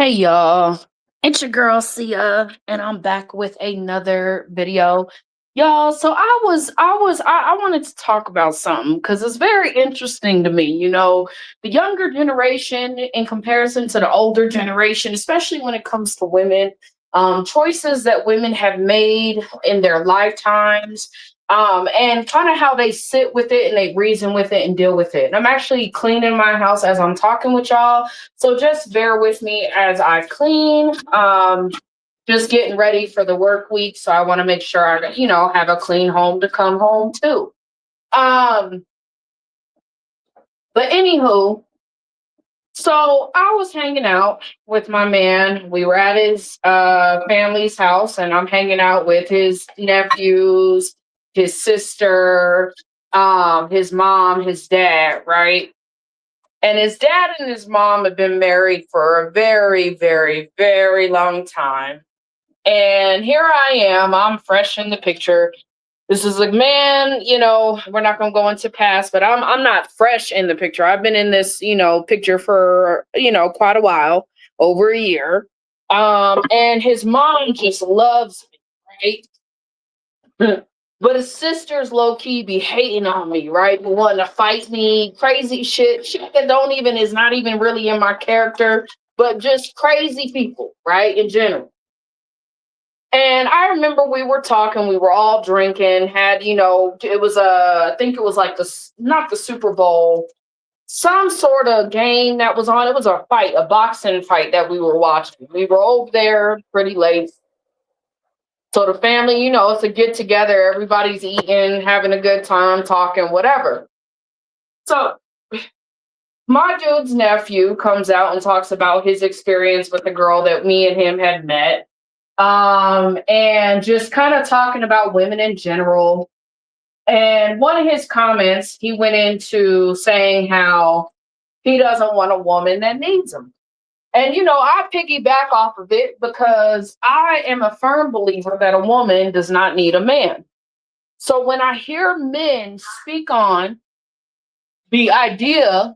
Hey y'all, it's your girl Sia, and I'm back with another video. Y'all, so I wanted to talk about something because it's very interesting to me. The younger generation in comparison to the older generation, especially when it comes to women, choices that women have made in their lifetimes, and kind of how they sit with it and they reason with it and deal with it. And I'm actually cleaning my house as I'm talking with y'all, so just bear with me as I clean. Just getting ready for the work week, so I want to make sure I have a clean home to come home to. Um, but anywho, so I was hanging out with my man. We were at his family's house, and I'm hanging out with his nephews, his sister, his mom, his dad, right? And his dad and his mom have been married for a very, very, very long time. And here I am, I'm fresh in the picture. This is a man, we're not gonna go into past, but I'm not fresh in the picture. I've been in this, picture for, quite a while, over a year. And his mom just loves me, right? But his sisters low key be hating on me, right? Wanting to fight me, crazy shit that don't even is not even really in my character, but just crazy people, right? In general. And I remember we were talking, we were all drinking, it was I think it was like not the Super Bowl, some sort of game that was on. It was a fight, a boxing fight that we were watching. We were over there pretty late. So the family, it's a get together. Everybody's eating, having a good time, talking, whatever. So my dude's nephew comes out and talks about his experience with the girl that me and him had met. And just kind of talking about women in general. And one of his comments, he went into saying how he doesn't want a woman that needs him. And I piggyback off of it because I am a firm believer that a woman does not need a man. So when I hear men speak on the idea,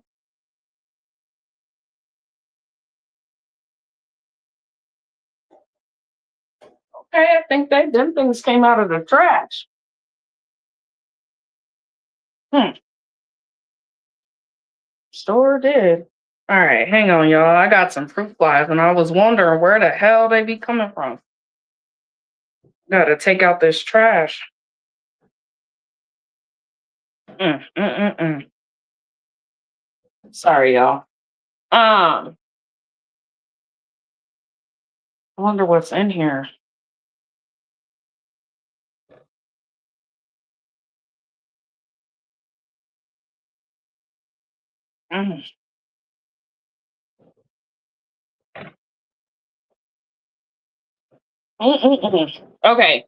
okay, I think that them things came out of the trash. Hmm, sure did. All right, hang on, y'all. I got some fruit flies, and I was wondering where the hell they be coming from. Got to take out this trash. Mm, mm, mm, mm. Sorry, y'all. I wonder what's in here. Mm, mm, mm, mm. Okay,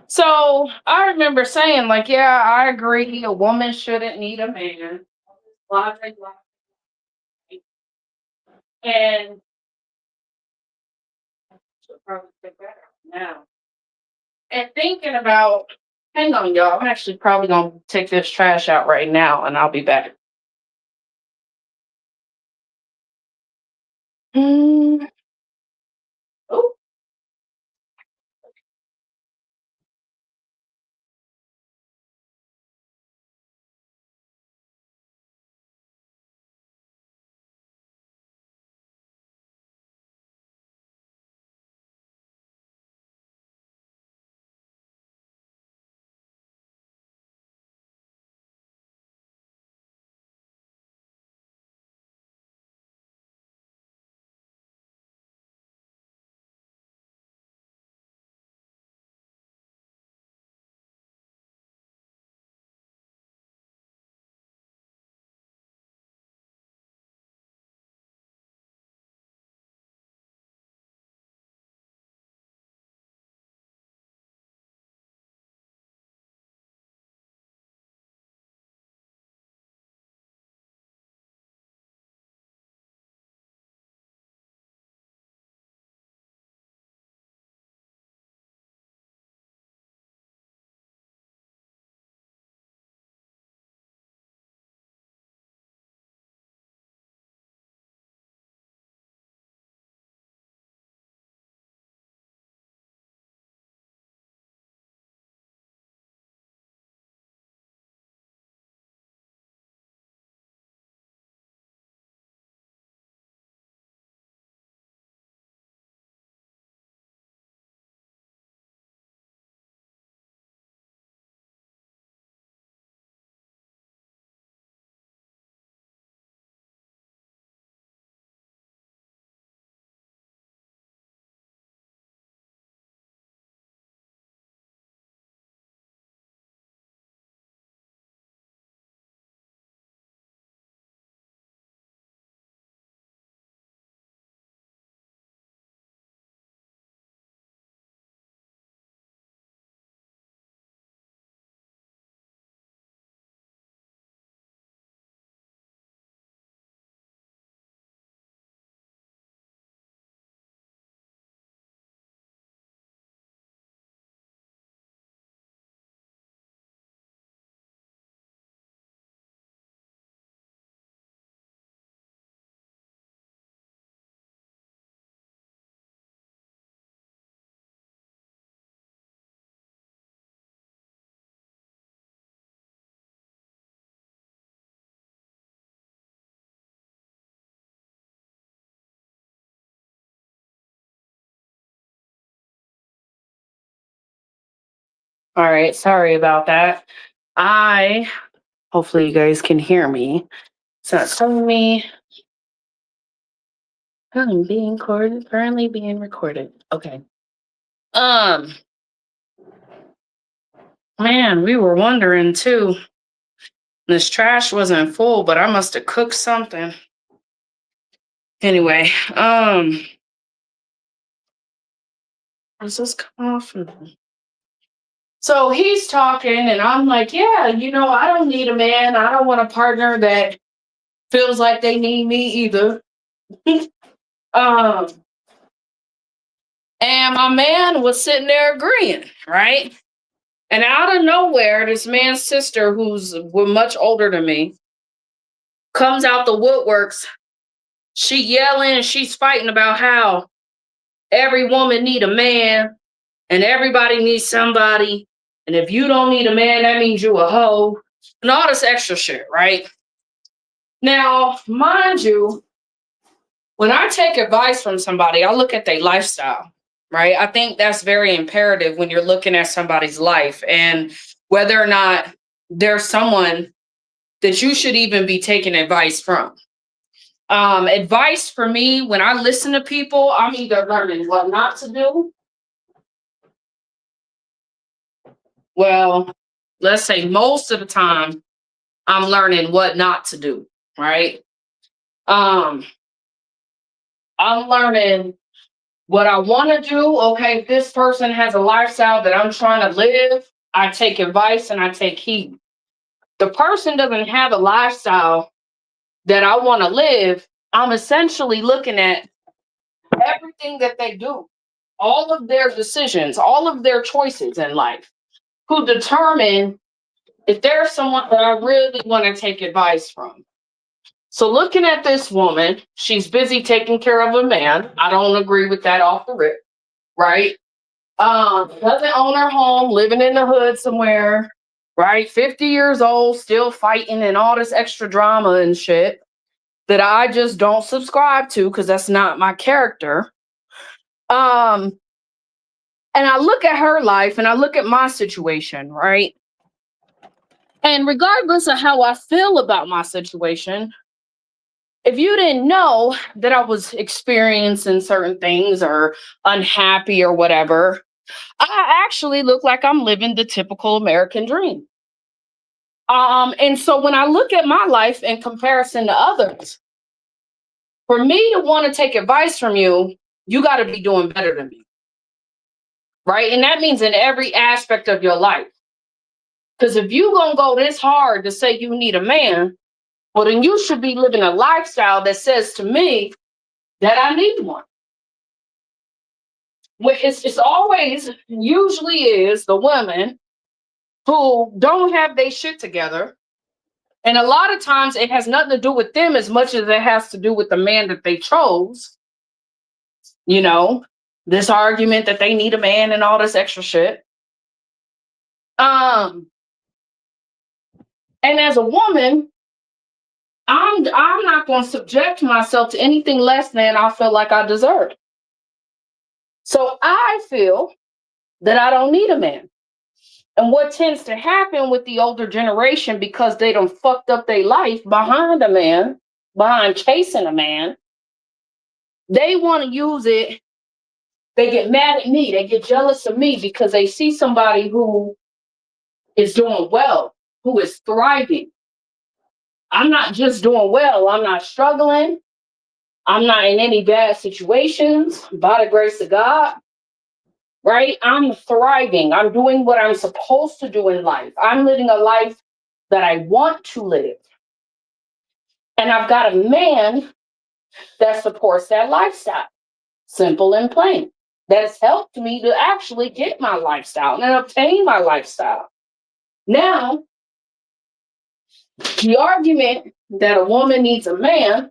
so I remember saying, like, yeah, I agree. A woman shouldn't need a man. Blah, blah, blah. And should probably take that out now. And thinking about, hang on, y'all. I'm actually probably gonna take this trash out right now, and I'll be back. Mm, oh, All right, sorry about that. I hopefully you guys can hear me. It's not telling me I'm being recorded, currently being recorded. Okay. Um, man, we were wondering too. This trash wasn't full, but I must have cooked something. Anyway, does this come off? So he's talking, and I'm like, yeah, I don't need a man. I don't want a partner that feels like they need me either. um, and my man was sitting there agreeing, right? And out of nowhere, this man's sister, who's much older than me, comes out the woodworks. She yelling and she's fighting about how every woman need a man and everybody needs somebody. And if you don't need a man, that means you a hoe and all this extra shit, right? Now, mind you, when I take advice from somebody, I look at their lifestyle, right? I think that's very imperative when you're looking at somebody's life and whether or not there's someone that you should even be taking advice from. Advice for me, when I listen to people, I'm either learning what not to do. Well, let's say most of the time, I'm learning what not to do, right? Um, I'm learning what I want to do. Okay, if this person has a lifestyle that I'm trying to live, I take advice and I take heed. The person doesn't have a lifestyle that I want to live. I'm essentially looking at everything that they do, all of their decisions, all of their choices in life, who determine if there's someone that I really want to take advice from. So looking at this woman, she's busy taking care of a man. I don't agree with that off the rip, right? Doesn't own her home, living in the hood somewhere, right? 50 years old, still fighting and all this extra drama and shit that I just don't subscribe to because that's not my character. And I look at her life and I look at my situation, right? And regardless of how I feel about my situation, if you didn't know that I was experiencing certain things or unhappy or whatever, I actually look like I'm living the typical American dream. And so when I look at my life in comparison to others, for me to want to take advice from you, you got to be doing better than me. Right. And that means in every aspect of your life. Because if you're going to go this hard to say you need a man, well, then you should be living a lifestyle that says to me that I need one. It's always, usually is the women who don't have their shit together. And a lot of times it has nothing to do with them as much as it has to do with the man that they chose. You know, this argument that they need a man and all this extra shit. And as a woman, I'm not going to subject myself to anything less than I feel like I deserve. So I feel that I don't need a man. And what tends to happen with the older generation, because they done fucked up their life behind a man, behind chasing a man, they want to use it. They get mad at me. They get jealous of me because they see somebody who is doing well, who is thriving. I'm not just doing well. I'm not struggling. I'm not in any bad situations by the grace of God. Right? I'm thriving. I'm doing what I'm supposed to do in life. I'm living a life that I want to live. And I've got a man that supports that lifestyle. Simple and plain. That has helped me to actually get my lifestyle and obtain my lifestyle. Now, the argument that a woman needs a man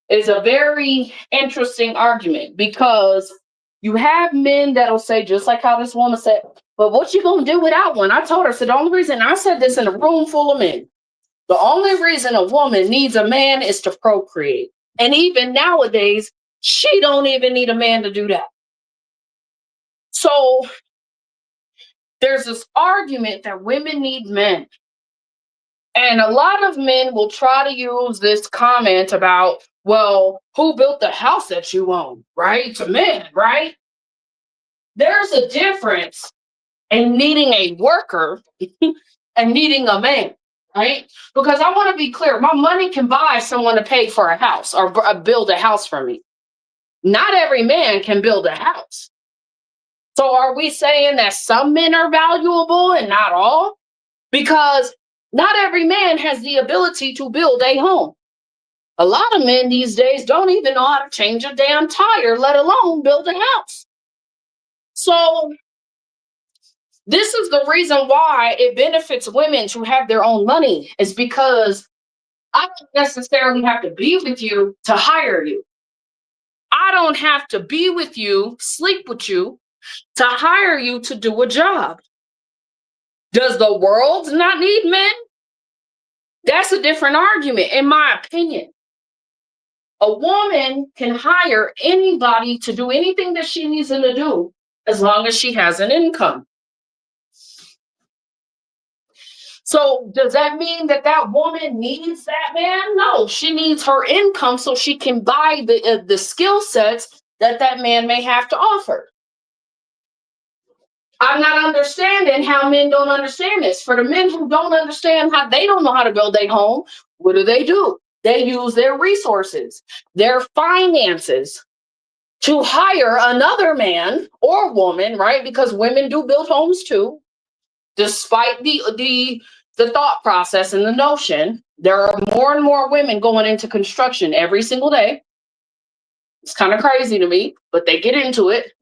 is a very interesting argument because you have men that'll say, just like how this woman said, but what you gonna do without one? I told her, so the only reason, I said this in a room full of men, the only reason a woman needs a man is to procreate. And even nowadays, she don't even need a man to do that. So There's this argument that women need men. And a lot of men will try to use this comment about, well, who built the house that you own, right? It's a man, right? There's a difference in needing a worker and needing a man, right? Because I want to be clear, my money can buy someone to pay for a house or build a house for me. Not every man can build a house. So are we saying that some men are valuable and not all? Because not every man has the ability to build a home. A lot of men these days don't even know how to change a damn tire, let alone build a house. So this is the reason why it benefits women to have their own money, is because I don't necessarily have to be with you to hire you. I don't have to be with you, sleep with you, to hire you to do a job. Does the world not need men? That's a different argument, in my opinion. A woman can hire anybody to do anything that she needs them to do as long as she has an income. So does that mean that that woman needs that man? No, she needs her income so she can buy the skill sets that that man may have to offer. I'm not understanding how men don't understand this. For the men who don't understand how they don't know how to build a home, what do? They use their resources, their finances to hire another man or woman, right? Because women do build homes too. Despite the thought process and the notion, there are more and more women going into construction every single day. It's kind of crazy to me, but they get into it.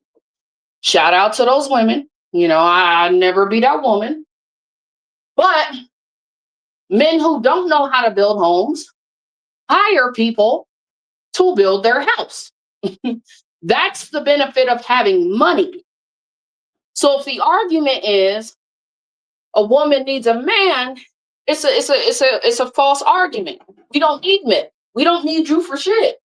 Shout out to those women. You know, I'd never be that woman. But men who don't know how to build homes hire people to build their house. That's the benefit of having money. So if the argument is a woman needs a man, it's a false argument. We don't need men. We don't need you for shit.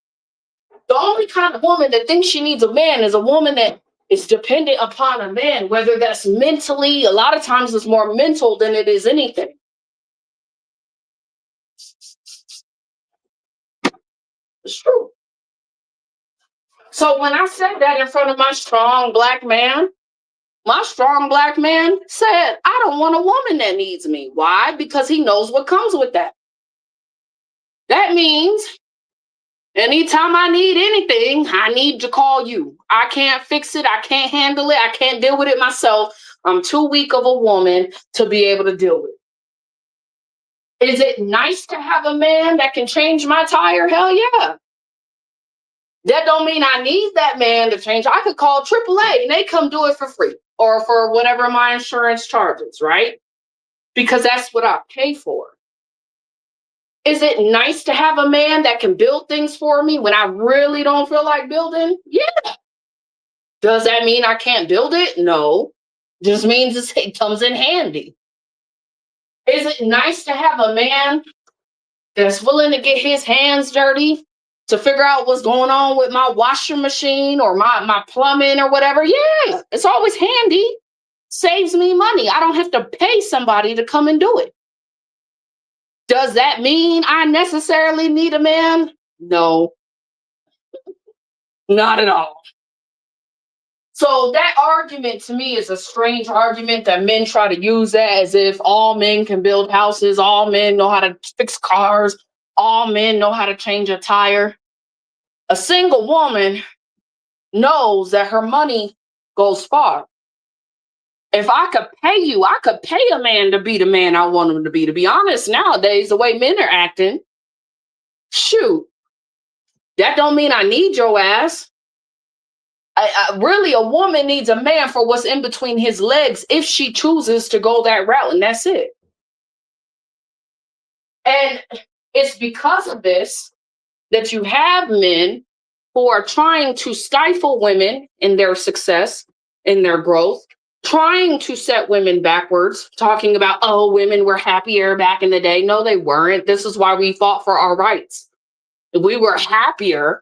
The only kind of woman that thinks she needs a man is a woman that is dependent upon a man, whether that's mentally, a lot of times it's more mental than it is anything. It's true. So when I said that in front of my strong black man said, I don't want a woman that needs me. Why? Because he knows what comes with that. That means anytime I need anything, I need to call you. I can't fix it. I can't handle it. I can't deal with it myself. I'm too weak of a woman to be able to deal with it. Is it nice to have a man that can change my tire? Hell yeah. That don't mean I need that man to change. I could call AAA and they come do it for free or for whatever my insurance charges, right? Because that's what I pay for. Is it nice to have a man that can build things for me when I really don't feel like building? Yeah. Does that mean I can't build it? No. Just means it comes in handy. Is it nice to have a man that's willing to get his hands dirty to figure out what's going on with my washing machine or my plumbing or whatever? Yeah, it's always handy. Saves me money. I don't have to pay somebody to come and do it. Does that mean I necessarily need a man? No, not at all. So that argument to me is a strange argument that men try to use that as if all men can build houses, all men know how to fix cars, all men know how to change a tire. A single woman knows that her money goes far. If I could pay you, I could pay a man to be the man I want him to be. To be honest, nowadays, the way men are acting, shoot, that don't mean I need your ass. Really, a woman needs a man for what's in between his legs if she chooses to go that route, and that's it. And it's because of this that you have men who are trying to stifle women in their success, in their growth, trying to set women backwards, talking about, oh, women were happier back in the day. No, they weren't. This is why we fought for our rights. We were happier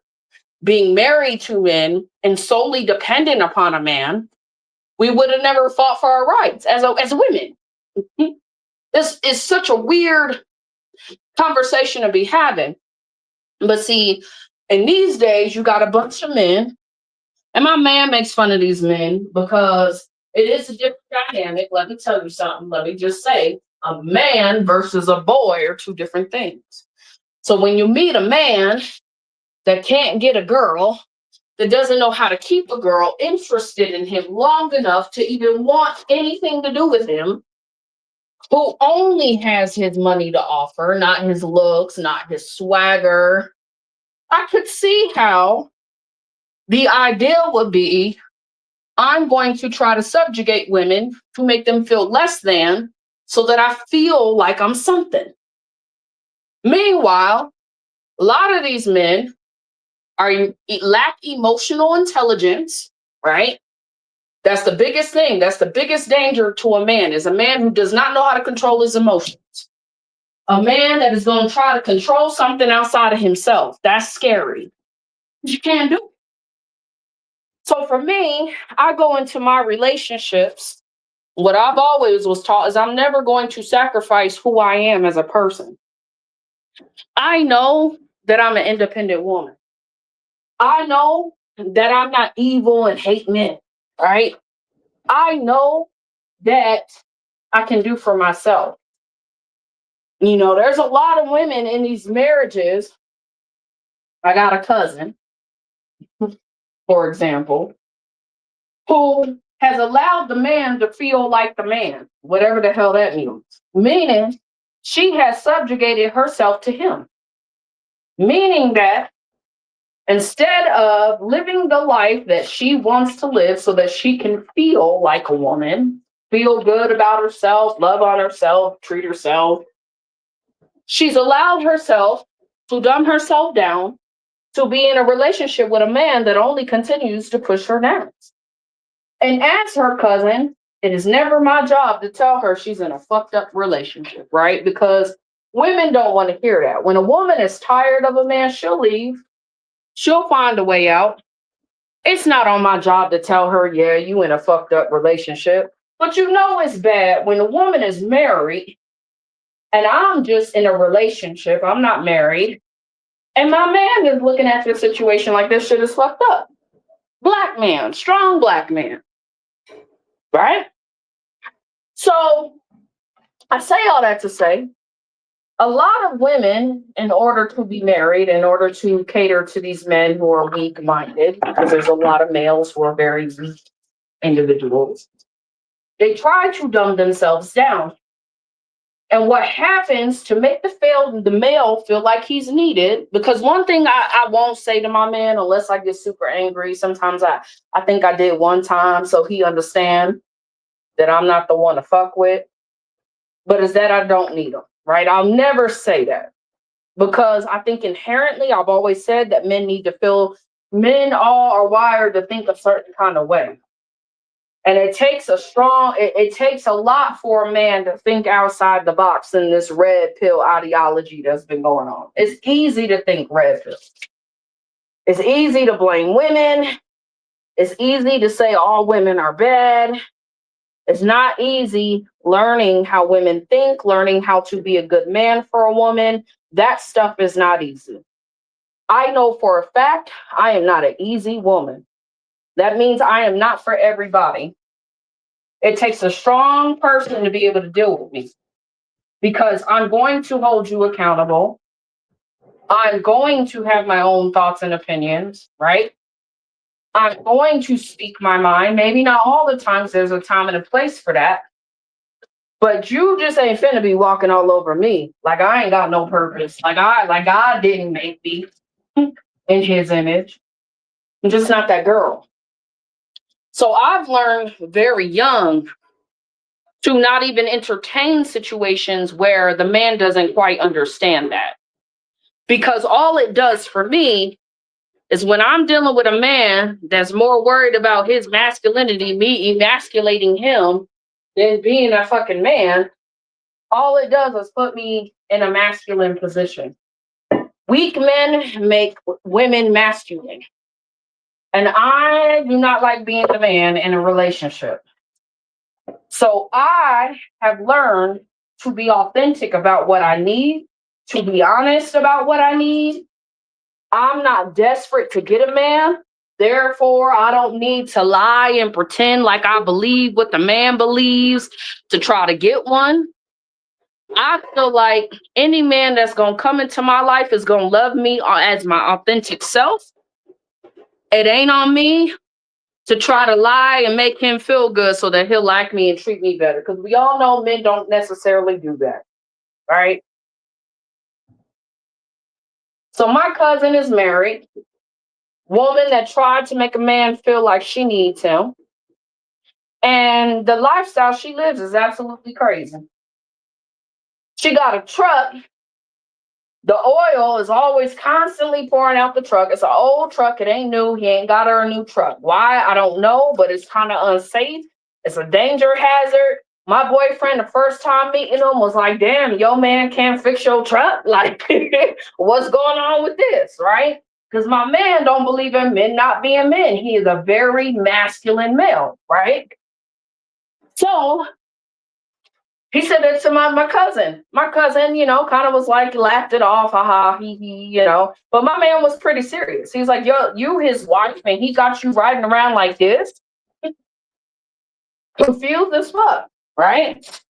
being married to men and solely dependent upon a man. we would have never fought for our rights as women. This is such a weird conversation to be having. But see, in these days, you got a bunch of men, and my man makes fun of these men because it is a different dynamic. Let me tell you something. Let me just say, a man versus a boy are two different things. So when you meet a man that can't get a girl, that doesn't know how to keep a girl interested in him long enough to even want anything to do with him, who only has his money to offer, not his looks, not his swagger, I could see how the ideal would be I'm going to try to subjugate women to make them feel less than so that I feel like I'm something. Meanwhile, a lot of these men lack emotional intelligence, right? That's the biggest thing. That's the biggest danger to a man is a man who does not know how to control his emotions. A man that is going to try to control something outside of himself. That's scary. You can't do it. So for me, I go into my relationships. What I've always was taught is I'm never going to sacrifice who I am as a person. I know that I'm an independent woman. I know that I'm not evil and hate men, right? I know that I can do for myself. You know, there's a lot of women in these marriages. I got a cousin, for example, who has allowed the man to feel like the man, whatever the hell that means. Meaning she has subjugated herself to him. Meaning that instead of living the life that she wants to live so that she can feel like a woman, feel good about herself, love on herself, treat herself, she's allowed herself to dumb herself down to be in a relationship with a man that only continues to push her down. And as her cousin, it is never my job to tell her she's in a fucked up relationship, right? Because women don't want to hear that. When a woman is tired of a man, she'll leave. She'll find a way out. It's not on my job to tell her, yeah, you in a fucked up relationship. But you know it's bad when a woman is married and I'm just in a relationship, I'm not married, and my man is looking at the situation like this shit is fucked up. Black man, strong black man, right? So I say all that to say a lot of women, in order to be married, in order to cater to these men who are weak minded, because there's a lot of males who are very weak individuals, they try to dumb themselves down. And what happens to make the male feel like he's needed, because one thing I won't say to my man unless I get super angry. Sometimes I think I did one time so he understand that I'm not the one to fuck with, but is that I don't need him, right? I'll never say that because I think inherently I've always said that men all are wired to think a certain kind of way. And it takes it takes a lot for a man to think outside the box in this red pill ideology that's been going on. It's easy to think red pill. It's easy to blame women. It's easy to say all women are bad. It's not easy learning how women think, learning how to be a good man for a woman. That stuff is not easy. I know for a fact I am not an easy woman. That means I am not for everybody. It takes a strong person to be able to deal with me because I'm going to hold you accountable. I'm going to have my own thoughts and opinions, right? I'm going to speak my mind. Maybe not all the times, there's a time and a place for that. But you just ain't finna be walking all over me like I ain't got no purpose. Like God didn't make me in his image. I'm just not that girl. So I've learned very young to not even entertain situations where the man doesn't quite understand that. Because all it does for me is when I'm dealing with a man that's more worried about his masculinity, me emasculating him, than being a fucking man, all it does is put me in a masculine position. Weak men make women masculine. And I do not like being the man in a relationship. So I have learned to be authentic about what I need, to be honest about what I need. I'm not desperate to get a man. Therefore, I don't need to lie and pretend like I believe what the man believes to try to get one. I feel like any man that's going to come into my life is going to love me as my authentic self. It ain't on me to try to lie and make him feel good so that he'll like me and treat me better. Because we all know men don't necessarily do that, right? So my cousin is married, woman that tried to make a man feel like she needs him. And the lifestyle she lives is absolutely crazy. She got a truck. The oil is always constantly pouring out the truck. It's an old truck. It ain't new. He ain't got her a new truck. Why? I don't know, but it's kind of unsafe. It's a danger hazard. My boyfriend, the first time meeting him, was like, damn, yo man can't fix your truck. Like, what's going on with this, right? Because my man don't believe in men not being men. He is a very masculine male, right? So he said it to my cousin. My cousin, kind of was like laughed it off, haha, he. But my man was pretty serious. He was like, yo, you his wife, and he got you riding around like this? Confused as fuck, right?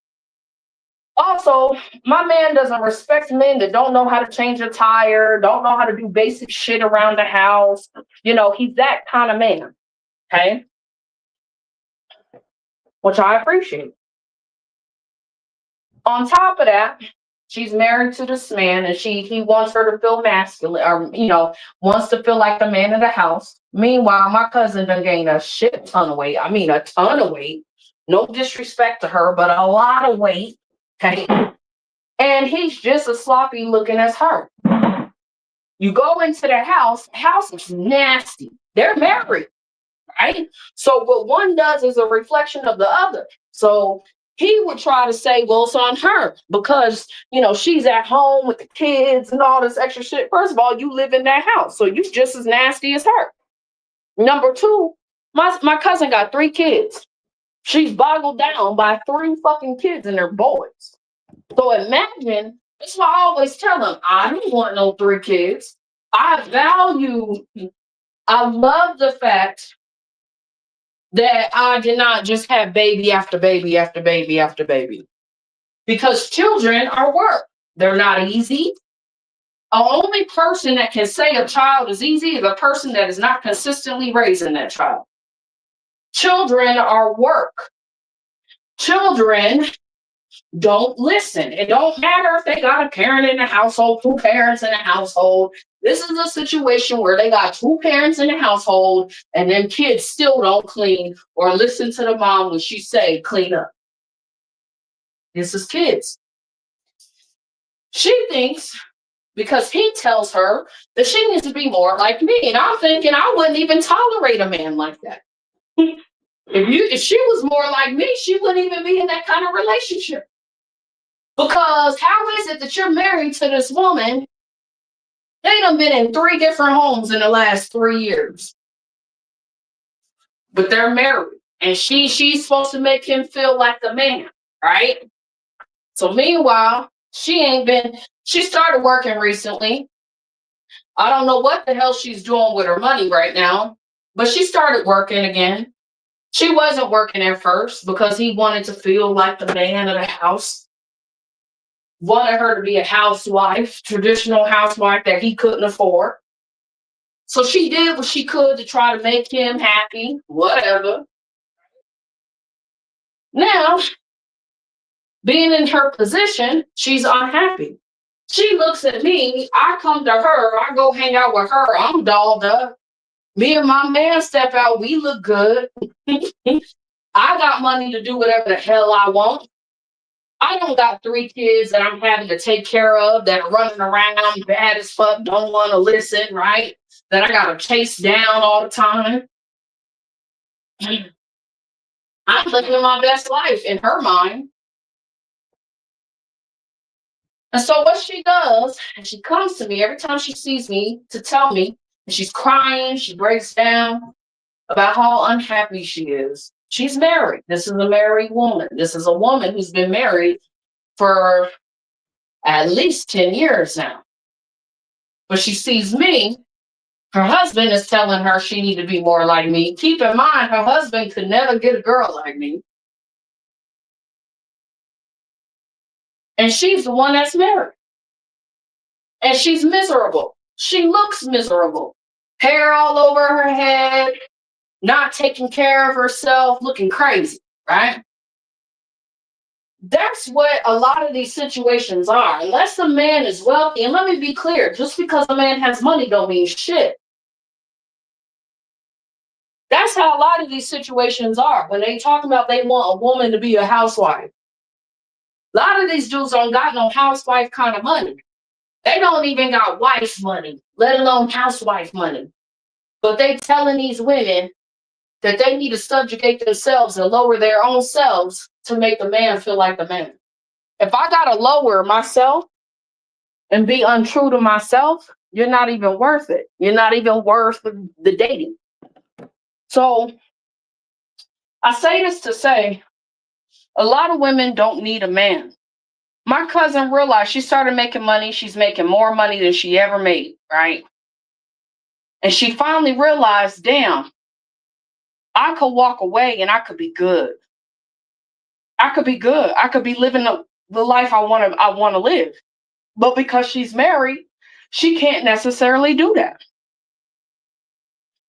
Also, my man doesn't respect men that don't know how to change a tire, don't know how to do basic shit around the house. He's that kind of man. Okay. Which I appreciate. On top of that, she's married to this man and he wants her to feel masculine or wants to feel like the man of the house. Meanwhile, my cousin done gained a shit ton of weight. I mean a ton of weight. No disrespect to her, but a lot of weight. Okay. And he's just as sloppy looking as her. You go into their house is nasty. They're married, right? So what one does is a reflection of the other. So he would try to say, well, it's on her because, she's at home with the kids and all this extra shit. First of all, you live in that house, so you just as nasty as her. Number two, my cousin got 3 kids. She's boggled down by 3 fucking kids and they're boys. So imagine, that's why I always tell them, I don't want no 3 kids. I love the fact that I did not just have baby after baby after baby after baby. Because children are work. They're not easy. The only person that can say a child is easy is a person that is not consistently raising that child. Children are work. Children don't listen. It don't matter if they got a parent in the household, 2 parents in the household. This is a situation where they got 2 parents in the household and then kids still don't clean or listen to the mom when she say clean up. This is kids. She thinks because he tells her that she needs to be more like me. And I'm thinking I wouldn't even tolerate a man like that. If she was more like me, she wouldn't even be in that kind of relationship. Because how is it that you're married to this woman? They done been in 3 different homes in the last 3 years. But they're married. And she's supposed to make him feel like the man, right? So meanwhile, she started working recently. I don't know what the hell she's doing with her money right now, but she started working again. She wasn't working at first because he wanted to feel like the man of the house. Wanted her to be a housewife, traditional housewife that he couldn't afford. So she did what she could to try to make him happy, whatever. Now, being in her position, she's unhappy. She looks at me, I come to her, I go hang out with her, I'm dolled up. Me and my man step out, we look good. I got money to do whatever the hell I want. I don't got 3 kids that I'm having to take care of that are running around bad as fuck, don't want to listen, right? That I got to chase down all the time. I'm living my best life in her mind. And so what she does, and she comes to me every time she sees me to tell me, and she's crying, she breaks down about how unhappy she is. She's married. This is a married woman. This is a woman who's been married for at least 10 years now. But she sees me. Her husband is telling her she need to be more like me. Keep in mind, her husband could never get a girl like me. And she's the one that's married. And she's miserable. She looks miserable. Hair all over her head, not taking care of herself, looking crazy, right? That's what a lot of these situations are. Unless the man is wealthy, and let me be clear, just because a man has money don't mean shit. That's how a lot of these situations are. When they talk about they want a woman to be a housewife. A lot of these dudes don't got no housewife kind of money. They don't even got wife money, let alone housewife money. But they telling these women that they need to subjugate themselves and lower their own selves to make the man feel like the man. If I gotta lower myself and be untrue to myself, you're not even worth it. You're not even worth the dating. So I say this to say a lot of women don't need a man. My cousin realized she started making money. She's making more money than she ever made, right? And she finally realized, damn, I could walk away and I could be good. I could be good. I could be living the life I want to live. But because she's married, she can't necessarily do that.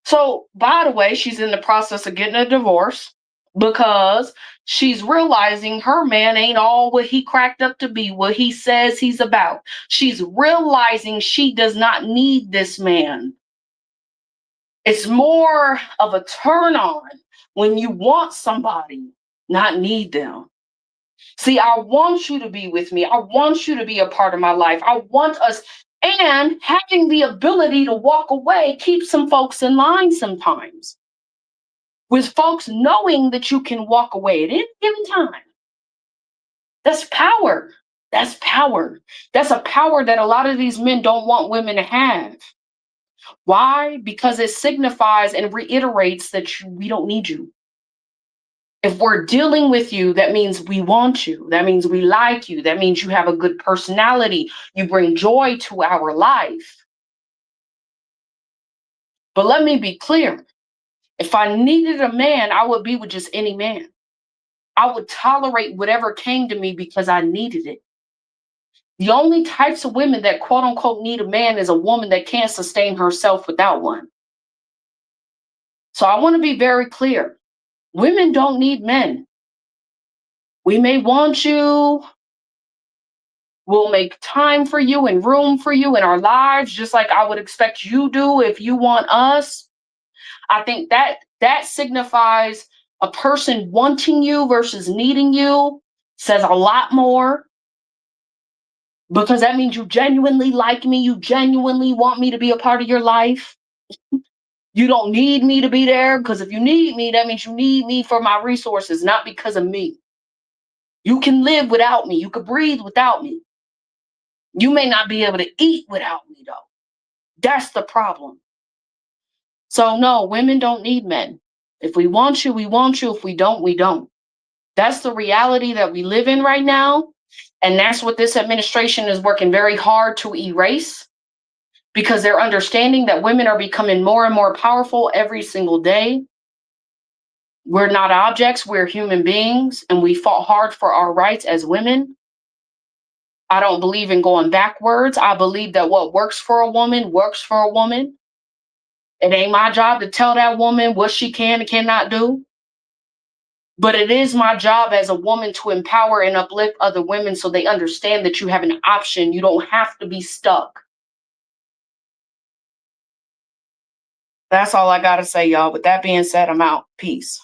So, by the way, she's in the process of getting a divorce because she's realizing her man ain't all what he cracked up to be, what he says he's about. She's realizing she does not need this man. It's more of a turn on when you want somebody, not need them. See, I want you to be with me. I want you to be a part of my life. I want us, and having the ability to walk away keeps some folks in line sometimes. With folks knowing that you can walk away at any given time. That's power. That's power. That's a power that a lot of these men don't want women to have. Why? Because it signifies and reiterates that we don't need you. If we're dealing with you, that means we want you. That means we like you. That means you have a good personality. You bring joy to our life. But let me be clear. If I needed a man, I would be with just any man. I would tolerate whatever came to me because I needed it. The only types of women that quote unquote need a man is a woman that can't sustain herself without one. So I want to be very clear. Women don't need men. We may want you. We'll make time for you and room for you in our lives, just like I would expect you do if you want us. I think that signifies a person wanting you versus needing you says a lot more, because that means you genuinely like me. You genuinely want me to be a part of your life. You don't need me to be there, because if you need me, that means you need me for my resources, not because of me. You can live without me. You could breathe without me. You may not be able to eat without me, though. That's the problem. So, no, women don't need men. If we want you, we want you. If we don't, we don't. That's the reality that we live in right now. And that's what this administration is working very hard to erase, because they're understanding that women are becoming more and more powerful every single day. We're not objects, we're human beings, and we fought hard for our rights as women. I don't believe in going backwards. I believe that what works for a woman works for a woman. It ain't my job to tell that woman what she can and cannot do. But it is my job as a woman to empower and uplift other women so they understand that you have an option. You don't have to be stuck. That's all I got to say, y'all. With that being said, I'm out. Peace.